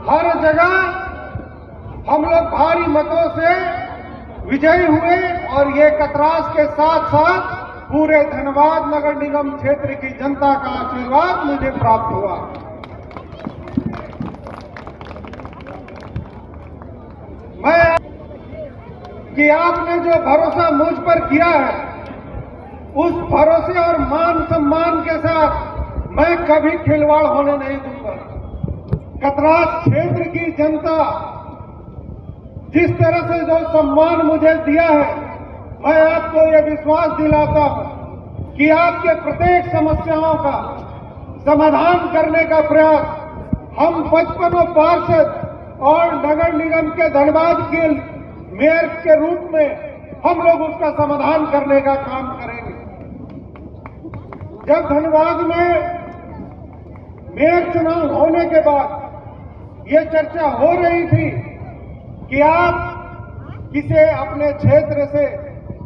हर जगह हम लोग भारी मतों से विजयी हुए और ये कतरास के साथ साथ पूरे धनबाद नगर निगम क्षेत्र की जनता का आशीर्वाद मुझे प्राप्त हुआ। मैं कि आपने जो भरोसा मुझ पर किया है, उस भरोसे और मान सम्मान के साथ मैं कभी खिलवाड़ होने नहीं दूंगा। कतरास क्षेत्र की जनता जिस तरह से जो सम्मान मुझे दिया है, मैं आपको यह विश्वास दिलाता हूं कि आपके प्रत्येक समस्याओं का समाधान करने का प्रयास हम 55 पार्षद और नगर निगम के धनबाद के मेयर के रूप में हम लोग उसका समाधान करने का काम करेंगे। जब धनबाद में मेयर चुनाव होने के बाद ये चर्चा हो रही थी कि आप किसे अपने क्षेत्र से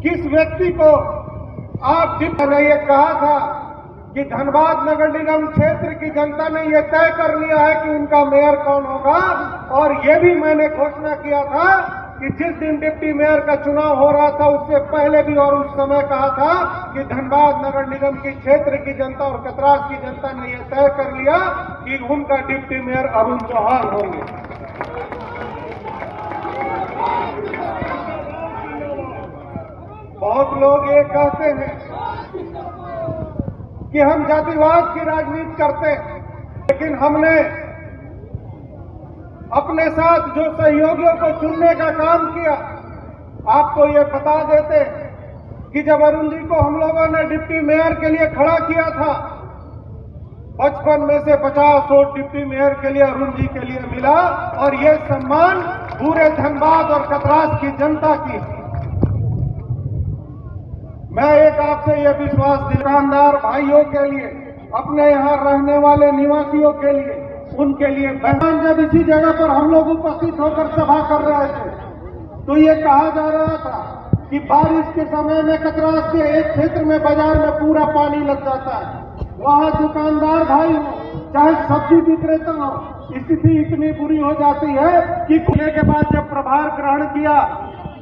किस व्यक्ति को आप मैंने ये कहा था कि धनबाद नगर निगम क्षेत्र की जनता ने ये तय कर लिया है कि उनका मेयर कौन होगा। और ये भी मैंने घोषणा किया था कि जिस दिन डिप्टी मेयर का चुनाव हो रहा था उससे पहले भी और उस समय कहा था कि धनबाद नगर निगम की क्षेत्र की जनता और कतरास की जनता ने यह तय कर लिया कि उनका डिप्टी मेयर अरुण चौहान होंगे। बहुत लोग ये कहते हैं कि हम जातिवाद की राजनीति करते हैं, लेकिन हमने अपने साथ जो सहयोगियों को चुनने का काम किया, आपको ये बता देते कि जब अरुण जी को हम लोगों ने डिप्टी मेयर के लिए खड़ा किया था, 55 में से 50 वोट डिप्टी मेयर के लिए अरुण जी के लिए मिला और ये सम्मान पूरे धनबाद और कतरास की जनता की थी। मैं एक आपसे ये विश्वास दुकानदार भाइयों के लिए, अपने यहाँ रहने वाले निवासियों के लिए, उनके लिए जब इसी जगह पर हम लोग उपस्थित होकर सभा कर रहे थे तो ये कहा जा रहा था कि बारिश के समय में कतरास के एक क्षेत्र में बाजार में पूरा पानी लग जाता है। वहाँ दुकानदार भाई हो चाहे सब्जी विक्रेता हो, स्थिति इतनी बुरी हो जाती है कि खुले के बाद जब प्रभार ग्रहण किया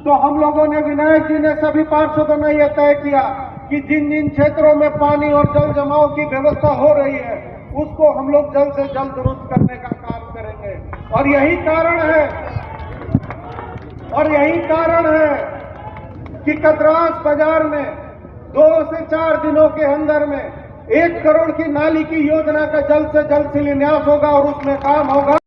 तो हम लोगों ने, विनायक जी ने, सभी पार्षदों ने यह तय किया कि जिन जिन क्षेत्रों में पानी और जल जमाव की व्यवस्था हो रही है उसको हम लोग जल्द से जल्द दुरुस्त करने का काम करेंगे। और यही कारण है कि कतरास बाजार में 2 से 4 दिनों के अंदर में 1 करोड़ की नाली की योजना का जल्द से जल्द शिलान्यास होगा और उसमें काम होगा।